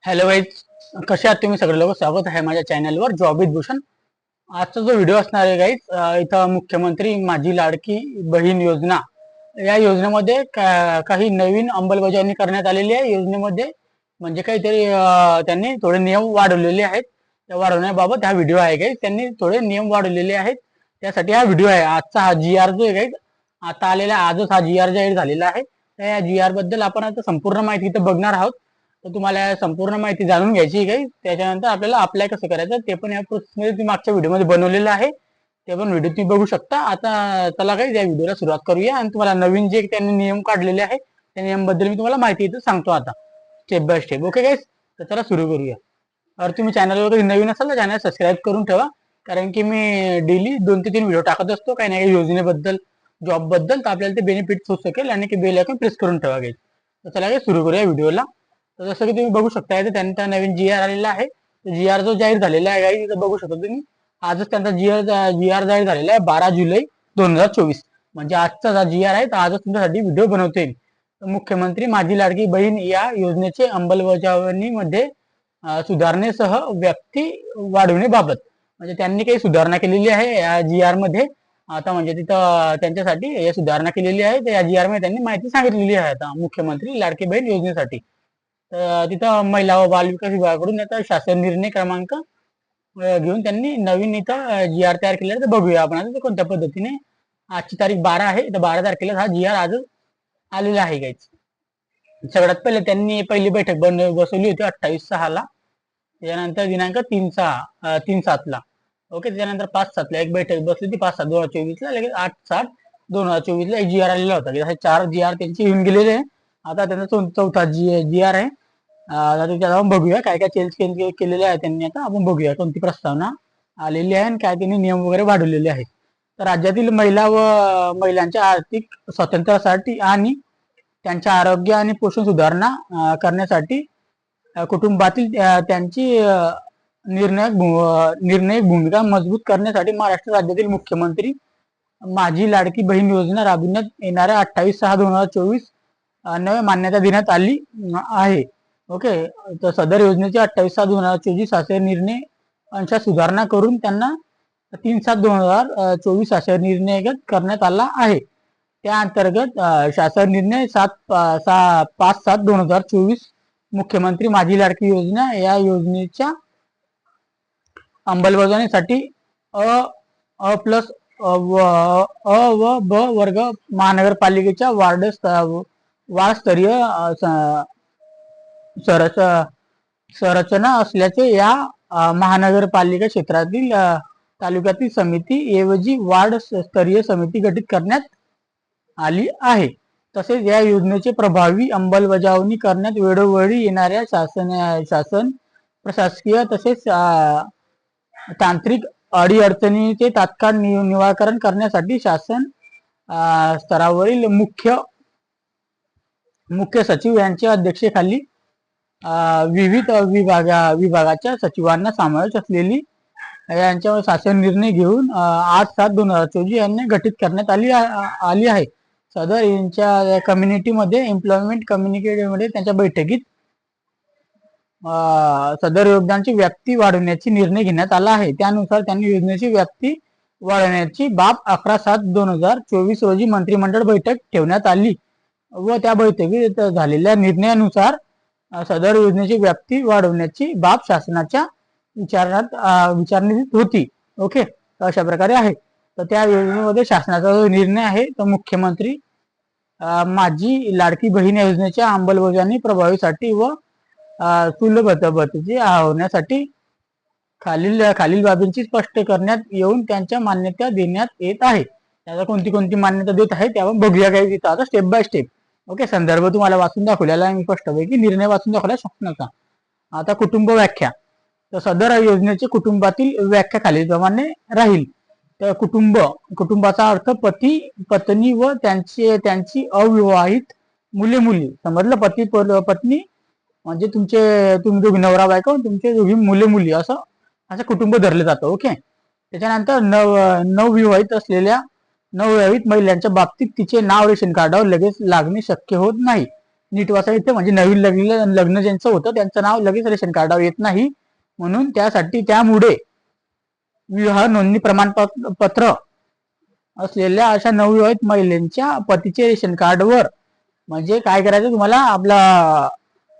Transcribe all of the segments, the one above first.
Hello guys, कसे आहात तुम्ही सगळे लोक? स्वागत आहे माझ्या चॅनलवर जॉब विथ भूषण. आजचा जो व्हिडिओ असणार आहे गाईज, इथं मुख्यमंत्री माझी लाडकी बहीण योजना या योजनेमध्ये काही नवीन अंमलबजावणी करण्यात आलेली आहे. योजनेमध्ये म्हणजे काहीतरी त्यांनी थोडे नियम वाढवलेले आहेत. त्या वाढवण्याबाबत हा व्हिडिओ आहे गाईज. त्यांनी थोडे नियम वाढवलेले आहेत, त्यासाठी हा व्हिडिओ आहे. आजचा हा जी आर जो आहे गाईज, आता आलेला आजच हा जी आर जाहीर झालेला आहे. तर या जी आर बद्दल आपण आता संपूर्ण माहिती इथं बघणार आहोत. तर तुम्हाला संपूर्ण माहिती जाणून घ्यायची काही, त्याच्यानंतर आपल्याला अप्लाय कसं करायचं ते पण या प्रोसेसमध्ये मागच्या व्हिडिओमध्ये बनवलेलं आहे. ते पण व्हिडिओ तुम्ही बघू शकता. आता चला काही या व्हिडिओला सुरुवात करूया आणि तुम्हाला नवीन जे त्यांनी नियम काढलेले आहे त्या नियमबद्दल मी तुम्हाला माहिती इथं सांगतो आता स्टेप बाय स्टेप. ओके गाईस, तर चला सुरू करूया. तर तुम्ही चॅनलवर नवीन असाल तर चॅनल सबस्क्राईब करून ठेवा, कारण की मी डेली 2 ते 3 व्हिडिओ टाकत असतो काही ना काही योजनेबद्दल, जॉब बद्दल. तर आपल्याला ते बेनिफिट होऊ शकेल आणि की बेल आयकॉन प्रेस करून ठेवा गाईस. तर चला काही सुरू करूया व्हिडिओला. तर जसं की तुम्ही बघू शकता त्यांचा नवीन जी आर आलेला आहे. जी आर जो जाहीर झालेला आहे गाईज, इथं बघू शकता तुम्ही. आजच त्यांचा जी आर जाहीर झालेला आहे 12 जुलै 2024. म्हणजे आजचा हा जी आर आहे, तर आजच तुमच्यासाठी व्हिडिओ बनवता येईल. मुख्यमंत्री माझी लाडकी बहीण या योजनेचे अंमलबजावणीमध्ये सुधारणेसह व्यक्ती वाढवण्याबाबत म्हणजे त्यांनी काही सुधारणा केलेली आहे या जी आर मध्ये. आता म्हणजे तिथं त्यांच्यासाठी हे सुधारणा केलेली आहे. तर या जी आर मध्ये त्यांनी माहिती सांगितलेली आहे आता मुख्यमंत्री लाडकी बहीण योजनेसाठी. तर तिथं महिला व बालविकास विभागाकडून आता शासन निर्णय क्रमांक घेऊन त्यांनी नवीन इथं जी आर तयार केलेला. तर बघूया आपण आता कोणत्या पद्धतीने. आजची तारीख 12 आहे, तर 12 तारखेला हा जी आर आज आलेला आहे गाईज. सगळ्यात पहिले त्यांनी पहिली बैठक बसवली होती 28/6 त्याच्यानंतर दिनांक 3/7 ओके. त्याच्यानंतर 5/7 एक बैठक बसली होती, 5/7/2024 लगेच 8/7/2024 एक जी आर आलेला होता. असे 4 जी आर त्यांचे येऊन गेलेले आहे. आता त्यांचा चौथा जी आर आहे. आता त्याच्यात आपण बघूया काय काय चेंज केलेले आहे त्यांनी. आता आपण बघूया कोणती प्रस्तावना आलेली आहे आणि काय त्यांनी नियम वगैरे वाढवलेले आहेत. तर राज्यातील महिला व महिलांच्या आर्थिक स्वातंत्र्यासाठी आणि त्यांच्या आरोग्य आणि पोषण सुधारणा करण्यासाठी कुटुंबातील त्यांची निर्णायक भूमिका मजबूत करण्यासाठी महाराष्ट्र राज्यातील मुख्यमंत्री माझी लाडकी बहीण योजना राबविण्यात येणाऱ्या 28/6/2024 नव्या मान्यता देण्यात आली आहे. ओके. तर सदर योजनेचे 28/6/2024 असे निर्णय अंशात सुधारणा करून त्यांना 3/7/2024 असे निर्णयगत करण्यात आला आहे. त्या अंतर्गत शासन निर्णय 5/7/2024 मुख्यमंत्री माझी लाडकी योजना या योजनेच्या अंमलबजावणीसाठी अ प्लस अ व ब वर्ग महानगरपालिकेच्या वार्डस्तरीय संरचना असल्याचे या महानगरपालिका क्षेत्रातील तालुक्यातील समिती ऐवजी वार्ड स्तरीय समिती गठीत करण्यात आली आहे. तसेच या योजनेचे प्रभावी अंमलबजावणी करण्यात वेळोवेळी येणाऱ्या शासन प्रशासकीय तसेच तांत्रिक अडीअडचणीचे तात्काळ निराकरण करण्यासाठी शासन स्तरावरील मुख्य सचिव यांच्या अध्यक्षतेखाली विविध विभागाच्या सचिवांना समावेश असलेली यांच्यावर शासन निर्णय घेऊन 8/7/2024 यांनी गठीत करण्यात आली आहे. सदर यांच्या कम्युनिटीमध्ये एम्प्लॉयमेंट कम्युनिटीमध्ये त्यांच्या बैठकीत सदर योजनांची व्याप्ती वाढवण्याची निर्णय घेण्यात आला आहे. त्यानुसार त्यांनी योजनेची व्याप्ती वाढवण्याची बाब 11/7/2024 रोजी मंत्रिमंडळ बैठक ठेवण्यात आली व त्या बैठकीत झालेल्या निर्णयानुसार सदर योजनेची व्याप्ती वाढवण्याची बाब शासनाच्या विचारणीत होती. ओके. तर अशा प्रकारे आहे. तर त्या योजनेमध्ये शासनाचा जो निर्णय आहे तो मुख्यमंत्री माझी लाडकी बहीण योजनेच्या अंमलबजावणी प्रभावीसाठी व सुलभतेची होण्यासाठी खालील बाबींची स्पष्ट करण्यात येऊन त्यांच्या मान्यता देण्यात येत आहे. त्याला कोणती कोणती मान्यता देत आहे ते आपण बघूया काय तिथं आता स्टेप बाय स्टेप. ओके. संदर्भ तुम्हाला वाचून दाखवलेला आहे मी स्पष्टपैकी, निर्णय वाचून दाखवला शासनाचा. आता कुटुंब व्याख्या. तर सदर योजनेचे कुटुंबातील व्याख्या खालीलप्रमाणे राहील. तर कुटुंबाचा अर्थ पती पत्नी व त्यांची अविवाहित मुली. समजलं? पत्नी म्हणजे तुम्ही दोघी नवरा बायको, तुमचे दोघी मुली असं कुटुंब धरलं जातं. ओके. त्याच्यानंतर नवविवाहित महिलांच्या बाबतीत तिचे नाव रेशन कार्डावर लगेच लागणे शक्य होत नाही. नीट वाचा इथे, म्हणजे नवीन लग्न ज्यांचं होतं त्यांचं नाव लगेच रेशन कार्डावर येत नाही, म्हणून त्यामुळे विवाह नोंदणी प्रमाणपत्र असलेल्या अशा नवविवाहित महिलांच्या पतीचे रेशन कार्डवर, म्हणजे काय करायचं तुम्हाला, आपला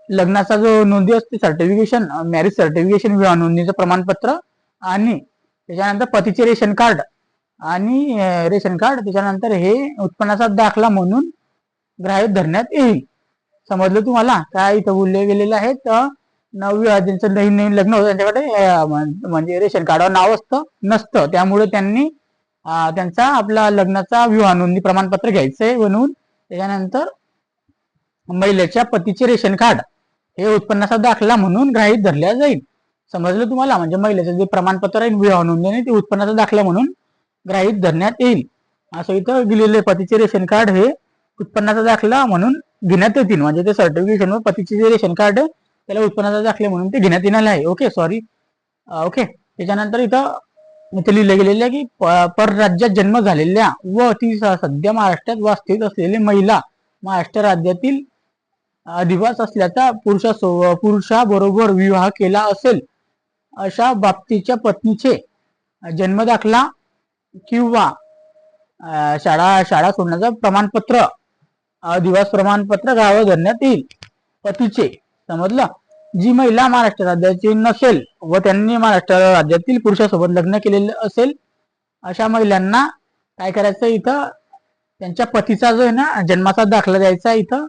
लग्नाचा जो नोंदी असते सर्टिफिकेशन, मॅरेज सर्टिफिकेशन, विवाह नोंदणीचं प्रमाणपत्र, आणि त्याच्यानंतर पतीचे रेशन कार्ड आणि रेशन कार्ड, त्याच्यानंतर हे उत्पन्नाचा दाखला म्हणून ग्राह्य धरण्यात येईल. समजलं तुम्हाला काय इथं बोलले गेलेलं आहे? तर ज्यांचं नवीन लग्न होतं त्यांच्याकडे म्हणजे रेशन कार्डावर नाव नसतं, त्यामुळे त्यांनी त्यांचा आपला लग्नाचा विवाह नोंदणी प्रमाणपत्र घ्यायचंय बनवून. त्याच्यानंतर महिलेच्या पतीचे रेशन कार्ड हे उत्पन्नाचा दाखला म्हणून गृहीत धरल्या जाईल. समजलं तुम्हाला? म्हणजे महिलेचं जे प्रमाणपत्र आहे विवाह नोंदणी ते उत्पन्नाचा दाखला म्हणून गृहीत धरण्यात येईल, असं इथं दिलेले. पतीचे रेशन कार्ड हे उत्पन्नाचा दाखला म्हणून घेण्यात येतील, म्हणजे ते सर्टिफिकेशनवर पतीचे जे रेशन कार्ड त्याला उत्पन्नाचा दाखला म्हणून ते घेण्यात येणार आहे. Okay, sorry. ओके, त्याच्यानंतर इथं लिहिलं गेलेलं आहे की परराज्यात जन्म झालेल्या व ती सध्या महाराष्ट्रात वास्तविक असलेली महिला महाराष्ट्र राज्यातील अधिवास असल्याचा पुरुषाबरोबर विवाह केला असेल अशा बाबतीच्या पत्नीचे जन्मदाखला किंवा शाळा सोडण्याचं प्रमाणपत्र, अधिवास प्रमाणपत्र गावावर धरण्यात येईल. पतीचे, समजलं? जी महिला महाराष्ट्र राज्याची नसेल व त्यांनी महाराष्ट्र राज्यातील पुरुषासोबत लग्न केलेलं असेल अशा महिलांना काय करायचं, इथं त्यांच्या पतीचा जो आहे ना जन्माचा दाखला द्यायचा इथं,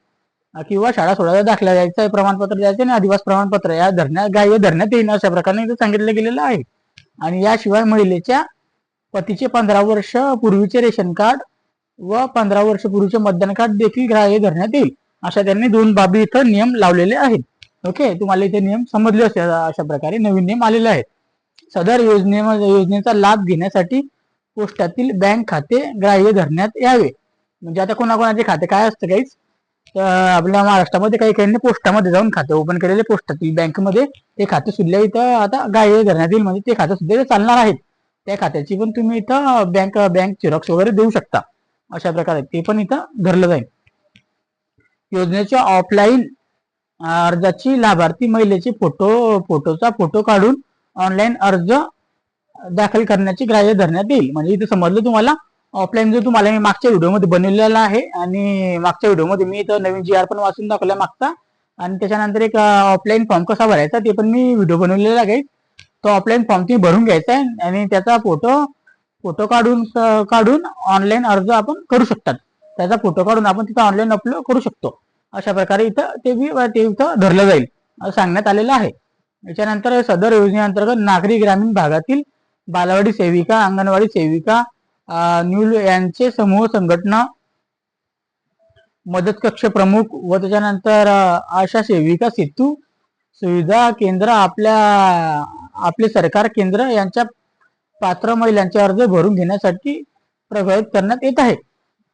किंवा शाळा सोडायचा दाखला द्यायचा, प्रमाणपत्र द्यायचं आणि अधिवास प्रमाणपत्र या ग्राह्य धरण्यात येईल, अशा प्रकारे इथं सांगितलं गेलेलं आहे. आणि याशिवाय महिलेच्या पतीचे 15 वर्ष पूर्वीचे रेशन कार्ड व 15 वर्ष पूर्वीचे मतदान कार्ड देखील ग्राह्य धरण्यात येईल, अशा त्यांनी 2 बाबी इथं नियम लावलेले आहेत. ओके, तुम्हाला इथे नियम समजले असेल. अशा प्रकारे नवीन नियम आलेले आहेत. सदर योजनेचा लाभ घेण्यासाठी पोस्टातील बँक खाते ग्राह्य धरण्यात यावे. म्हणजे आता कोणाकोणाचे खाते काय असतं काहीच, तर आपल्या महाराष्ट्रामध्ये काही पोस्टामध्ये जाऊन खाते ओपन केलेले पोस्टातील बँकमध्ये ते खाते सुद्धा इथं आता ग्राह्य धरण्यात येईल, म्हणजे ते खाते सुद्धा चालणार आहेत. त्या खात्याची पण तुम्ही इथं बँक झेरॉक्स वगैरे देऊ शकता. अशा प्रकारे ते पण इथं धरलं जाईल. योजनेच्या ऑफलाईन अर्जाची लाभार्थी महिलेचे फोटोचा फोटो काढून ऑनलाईन अर्ज दाखल करण्याची ग्राह्य धरण्यात येईल. म्हणजे इथे समजलं तुम्हाला? ऑफलाईन जो तुम्हाला मी मागच्या व्हिडिओमध्ये बनवलेला आहे, आणि मागच्या व्हिडिओमध्ये मी इथं नवीन GR पण वाचून दाखवला मागचा, आणि त्याच्यानंतर एक ऑफलाईन फॉर्म कसा भरायचा ते पण मी व्हिडिओ बनवलेला आहे. तो ऑफलाईन फॉर्म तुम्ही भरून घ्यायचा आहे आणि त्याचा फोटो काढून ऑनलाईन अर्ज आपण करू शकतात. त्याचा फोटो काढून आपण तिथं ऑनलाईन अपलोड करू शकतो. अशा प्रकारे इथं ते इथं धरलं जाईल असं सांगण्यात आलेलं आहे. याच्यानंतर सदर योजनेअंतर्गत नागरी ग्रामीण भागातील बालवाडी सेविका, अंगणवाडी सेविका, न्यूल यांचे समूह संघटना, मदत कक्ष प्रमुख व त्याच्यानंतर आशा सेविका, सेतू सुविधा केंद्र, आपले सरकार केंद्र यांच्या पात्र महिलांचे अर्ज भरून घेण्यासाठी प्रभावित करण्यात येत आहे.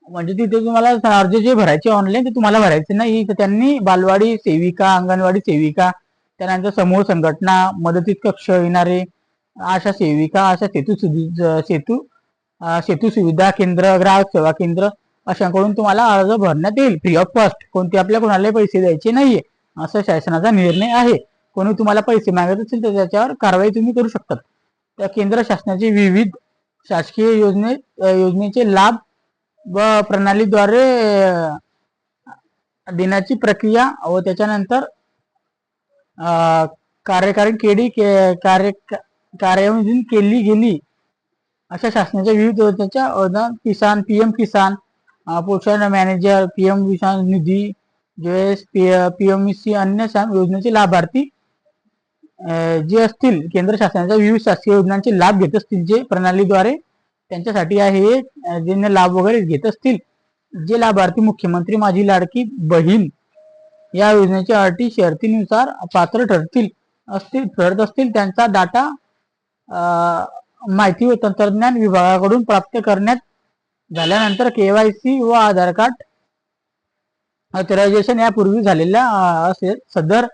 म्हणजे तिथे तुम्हाला अर्ज जे भरायचे ऑनलाईन ते तुम्हाला भरायचे नाही, तर त्यांनी बालवाडी सेविका, अंगणवाडी सेविका, त्यानंतर समूह संघटना, मदतीत कक्ष येणारे, आशा सेविका, आशा सेतू सुविधा केंद्र, ग्राहक सेवा केंद्र अशांकडून तुम्हाला अर्ज भरण्यात येईल फ्री ऑफ कॉस्ट. कोणाला पैसे द्यायचे नाहीये, असा शासनाचा निर्णय आहे. कोणी तुम्हाला पैसे मागत असेल तर त्याच्यावर कारवाई तुम्ही करू शकता. त्या केंद्र शासनाचे विविध शासकीय योजनेचे लाभ व प्रणालीद्वारे देण्याची प्रक्रिया व त्याच्यानंतर कार्यान्वित केली गेली अशा शासनाच्या विविध योजनेच्या किसान, PM किसान, पोषण मॅनेजर, PM किसान निधी, JS, PMC अन्य योजनेचे लाभार्थी जे असतील, केंद्र शासनाच्या विविध शासकीय योजनांचे लाभ घेत असतील जे प्रणालीद्वारे, त्यांच्यासाठी आहे जे लाभ वगैरे घेत असतील, जे लाभार्थी मुख्यमंत्री माझी लाडकी बहीण या योजनेच्या अटी शर्तीनुसार पात्र ठरत असतील त्यांचा डाटा माहिती व तंत्रज्ञान विभागाकडून प्राप्त करण्यात झाल्यानंतर KYC व आधार कार्ड ऑथरायझेशन यापूर्वी झालेल्या असेल. सदर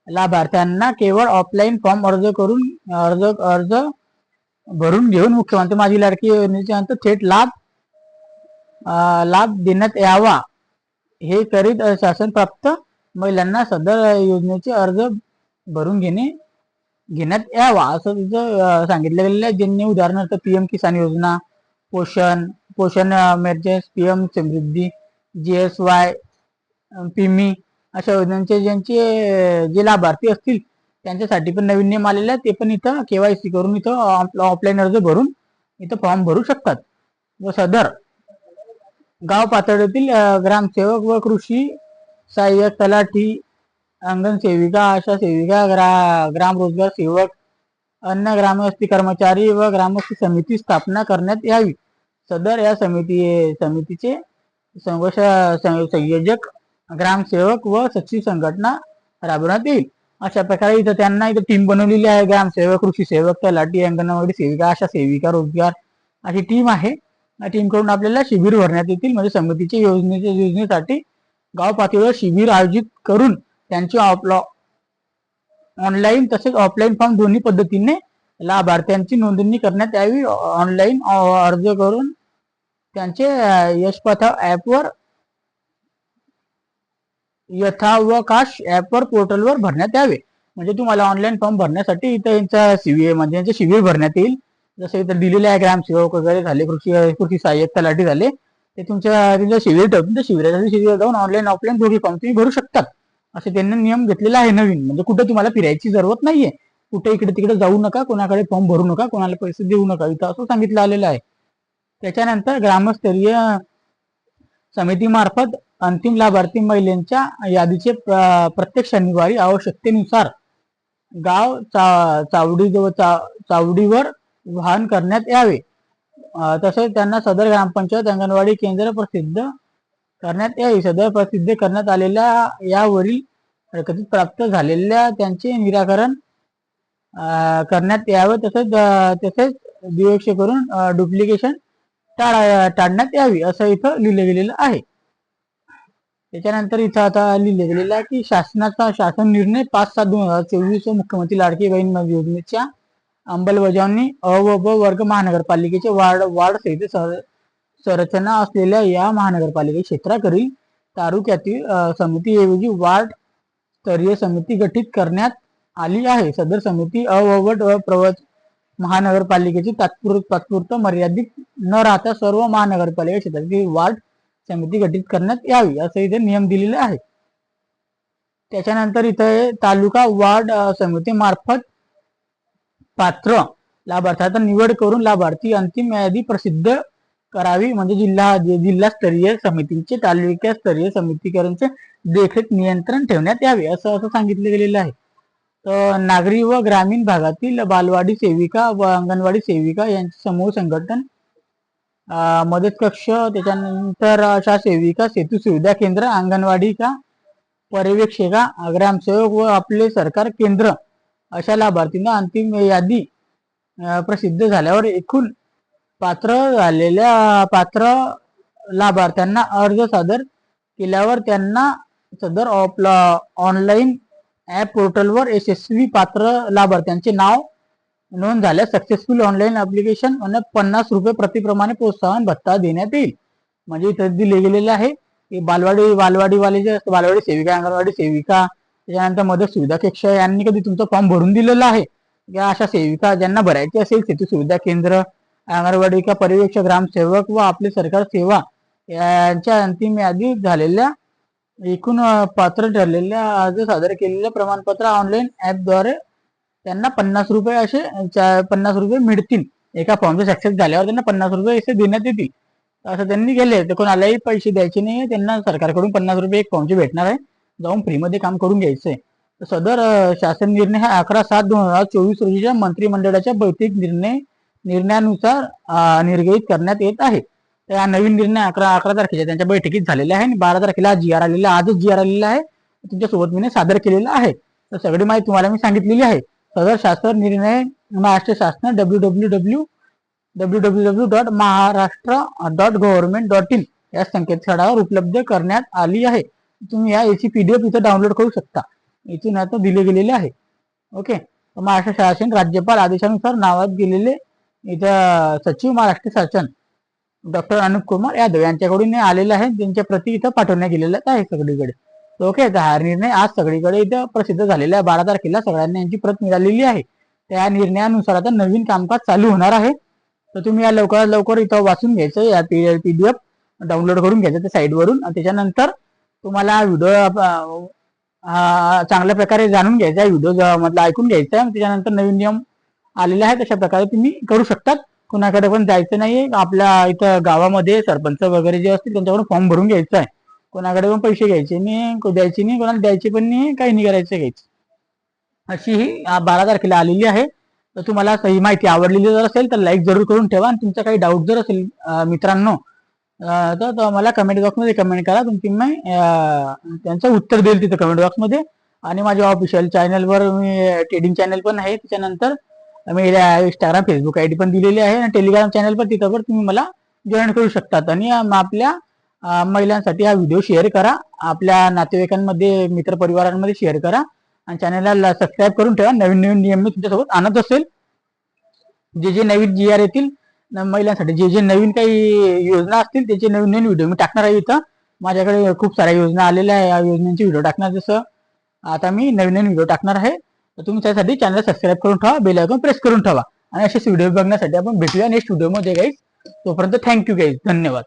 लाभार्थ्यांना केवळ ऑफलाईन फॉर्म अर्ज भरून घेऊन मुख्यमंत्री माझी लाडकी योजनेच्या अंत थेट लाभ देण्यात यावा हे करीत शासन प्राप्त महिलांना सदर योजनेचे अर्ज भरून घेण्यात यावा असं तिथं सांगितलं गेलेलं आहे. ज्यांनी उदाहरणार्थ पीएम किसान योजना, पोषण पोषण मेर्जेस, पीएम समृद्धी, GSY, पिमी अशा योजनांचे ज्यांचे जे लाभार्थी असतील त्यांच्यासाठी पण नवीन नियम आलेले आहेत. ते पण इथं KYC करून इथं ऑफलाईन अर्ज भरून इथं फॉर्म भरू शकतात. व सदर गाव पातळीतील ग्रामसेवक व कृषी सहाय्यक, तलाठी, अंगण सेविका, आशा सेविका, ग्राम रोजगार सेवक, अन्य ग्रामस्थी कर्मचारी व ग्रामस्थ समिती स्थापना करण्यात यावी. सदर या समितीचे संयोजक ग्रामसेवक व सचिव संघटना राबवण्यात येईल. अशा प्रकारे इथं त्यांना इथं टीम बनवलेली आहे. ग्रामसेवक, कृषी सेवक, तलाठी, अंगणवाडी सेविका, आशा सेविका, रोजगार अशी टीम आहे. या टीम कडून आपल्याला शिबिर भरण्यात येतील. म्हणजे समितीच्या योजनेसाठी गाव पातळीवर शिबिर आयोजित करून त्यांची ऑनलाईन तसेच ऑफलाईन फॉर्म दोन्ही पद्धतीने लाभार्थ्यांची नोंदणी करण्यात यावी. ऑनलाईन अर्ज करून त्यांचे यशपथा ऍपवर यथावकाश ऍपवर पोर्टलवर भरण्यात यावे. म्हणजे तुम्हाला ऑनलाईन फॉर्म भरण्यासाठी इथं यांचा म्हणजे यांचे शिबिर भरण्यात येईल. जसं इथं दिलेले आहे ग्रामसेवक वगैरे झाले, कृषी सहाय्यक, तलाठी झाले, ते तुमच्या शिबिर ठेवतील. त्या शिबिरासाठी जाऊन ऑनलाईन ऑफलाईन दोन्ही फॉर्म तुम्ही भरू शकतात. असे त्यांनी नियम घेतलेला आहे नवीन. म्हणजे कुठे तुम्हाला फिरायची जरूरत नाहीये. कुठे इकडे तिकडे जाऊ नका, कोणाकडे फॉर्म भरू नका, कोणाला पैसे देऊ नका, इथं असं सांगितलं आलेलं आहे. त्याच्यानंतर ग्रामस्तरीय समितीमार्फत अंतिम लाभार्थी महिलांच्या यादीचे प्रत्येक शनिवारी आवश्यकतेनुसार गाव चावडीवर वाहन करण्यात यावे. तसेच त्यांना सदर ग्रामपंचायत अंगणवाडी केंद्र प्रसिद्ध करण्यात यावी. सदर प्रसिद्ध करण्यात आलेल्या यावरील हरकतीत प्राप्त झालेल्या त्यांचे निराकरण करण्यात यावे. तसेच दुर्लक्ष करून डुप्लिकेशन टाळण्यात यावी असं इथं लिहिलं गेलेलं आहे. त्याच्यानंतर इथं आता लिहिलं गेलेलं आहे की शासन निर्णय 5/7/2024 मुख्यमंत्री लाडकी बहीण योजनेच्या अंमलबजावणी अ व ब वर्ग महानगरपालिकेचे वार्ड सहित संरचना असलेल्या या महानगरपालिका क्षेत्रातील तालुक्यातील समितीऐवजी वार्ड स्तरीय समिती गठीत करण्यात आली आहे. सदर समिती अ व ब महानगरपालिकेची तात्पुरतं मर्यादित न राहता सर्व महानगरपालिका क्षेत्रातील वार्ड समिती गठीत करण्यात यावी असं इथे नियम दिलेले आहे. त्याच्यानंतर इथे तालुका वार्ड समितीमार्फत पात्र लाभार्थ्यांचा निवड करून लाभार्थी अंतिम यादी प्रसिद्ध करावी. म्हणजे जिल्हास्तरीय समितींचे तालुकास्तरीय समितीकरांचे देखरेख नियंत्रण ठेवण्यात यावे असं सांगितलं गेलेलं आहे. तर नागरी व ग्रामीण भागातील बालवाडी सेविका व अंगणवाडी सेविका यांचे समूह संघटन, मदत कक्ष, त्याच्यानंतर अशा सेविका, सेतू सुविधा केंद्र, अंगणवाडी का पर्यवेक्षिका, ग्रामसेवक व आपले सरकार केंद्र अशा लाभार्थींना अंतिम यादी प्रसिद्ध झाल्यावर एकूण पात्र लाभार्थ्यांना अर्ज सादर केल्यावर त्यांना सदर ऑनलाईन ऍप पोर्टलवर यशस्वी पात्र लाभार्थ्यांचे नाव नोंद झाल्यास सक्सेसफुल ऑनलाईन ऍप्लिकेशन आणि 50 रुपये प्रतिप्रमाणे प्रोत्साहन भत्ता देण्यात येईल. म्हणजे इथं दिले गेलेले आहे की बालवाडीवाले जे असतात, बालवाडी सेविका, अंगणवाडी सेविका, त्याच्यानंतर मदत सुविधा कक्ष यांनी कधी तुमचा फॉर्म भरून दिलेला आहे या अशा सेविका ज्यांना भरायची असेल, सेतू सुविधा केंद्र, अंगणवाडी का पर्यवेक्षक, ग्रामसेवक व आपले सरकार सेवा यांच्या अंतिम यादी झालेल्या एकूण पात्र ठरलेल्या अर्ज सादर केलेल्या प्रमाणपत्र ऑनलाईन ऍपद्वारे त्यांना 50 रुपये असे 50 रुपये मिळतील. एका फॉर्मचे सक्सेस झाल्यावर त्यांना 50 रुपये असे देण्यात येतील असं त्यांनी केले. तर कोणालाही पैसे द्यायचे नाही, त्यांना सरकारकडून 50 रुपये एक फॉर्मचे भेटणार आहे. जाऊन फ्रीमध्ये काम करून घ्यायचंय. तर सदर शासन निर्णय हा 11/7/2024 रोजीच्या मंत्रिमंडळाच्या बैठक निर्णयानुसार निर्गमित करण्यात येत आहे. तर हा नवीन निर्णय 11 तारखेच्या त्यांच्या बैठकीत झालेला आहे आणि 12 तारखेला आजच जी आर आलेला आहे. तुमच्यासोबत मी सादर केलेला आहे. तर सगळी माहिती तुम्हाला मी सांगितलेली आहे. सदर शासन निर्णय महाराष्ट्र शासन www.maharashtra.government.in या संकेतस्थळावर उपलब्ध करण्यात आली आहे. तुम्ही याची PDF इथं डाउनलोड करू शकता. इथून आता दिले गेलेले आहे. ओके. महाराष्ट्र शासन राज्यपाल आदेशानुसार नावात गेलेले इथं सचिव महाराष्ट्र शासन डॉक्टर अनुप कुमार यादव यांच्याकडून आलेलं आहे. त्यांच्या प्रती इथं पाठवण्यात गेलेलं आहे सगळीकडे. ओके, तर हा निर्णय आज सगळीकडे इथं प्रसिद्ध झालेला आहे. 12 तारखेला सगळ्यांना यांची प्रत मिळालेली आहे. त्या निर्णयानुसार आता नवीन कामकाज चालू होणार आहे. तर तुम्ही या लवकरात लवकर इथं वाचून घ्यायचं, या PDF डाउनलोड करून घ्यायचं त्या साईटवरून. त्याच्यानंतर तुम्हाला व्हिडिओ चांगल्या प्रकारे जाणून घ्यायचा आहे, व्हिडिओ मधला ऐकून घ्यायचा आहे. त्याच्यानंतर नवीन नियम आलेले आहेत, तशा प्रकारे तुम्ही करू शकतात. कुणाकडे पण जायचं नाही. आपल्या इथं गावामध्ये सरपंच वगैरे जे असतील त्यांच्याकडून फॉर्म भरून घ्यायचा आहे. कोणाकडे पण पैसे घ्यायचे नाही, द्यायचे नाही, कोणाला द्यायचे पण नाही, काही नाही करायचं घ्यायचं. अशी ही 12 तारखेला आलेली आहे. तर तुम्हाला ही माहिती आवडलेली जर असेल तर लाईक जरूर करून ठेवा. आणि तुमचा काही डाऊट जर असेल मित्रांनो, तर मला कमेंट बॉक्समध्ये कमेंट करा. तुमची मी त्यांचं उत्तर देईल तिथं कमेंट बॉक्समध्ये. आणि माझ्या ऑफिशियल चॅनलवर मी ट्रेडिंग चॅनल पण आहे. त्याच्यानंतर मी इंस्टाग्राम फेसबुक ID पण दिलेली आहे. आणि टेलिग्राम चॅनल पण तिथं तुम्ही मला जॉईन करू शकतात. आणि आपल्या महिलांसाठी हा व्हिडिओ शेअर करा, आपल्या नातेवाईकांमध्ये मित्रपरिवारांमध्ये शेअर करा. आणि चॅनलला सबस्क्राईब करून ठेवा. नवीन नवीन नियम मी तुमच्यासोबत आणत असेल. जे जे नवीन GR येतील महिलांसाठी, जे जे नवीन काही योजना असतील त्याचे नवीन नवीन व्हिडिओ मी टाकणार आहे. इथं माझ्याकडे खूप साऱ्या योजना आलेल्या आहे. या योजनांचे व्हिडिओ टाकणार, जसं आता मी नवीन नवीन व्हिडिओ टाकणार आहे. तर तुम्ही त्यासाठी चॅनल सबस्क्राईब करून ठेवा, बेल आयकॉन प्रेस करून ठेवा. आणि असेच व्हिडिओ बघण्यासाठी आपण भेटूया नेक्स्ट व्हिडिओमध्ये गाईज. तोपर्यंत थँक्यू गाईज, धन्यवाद.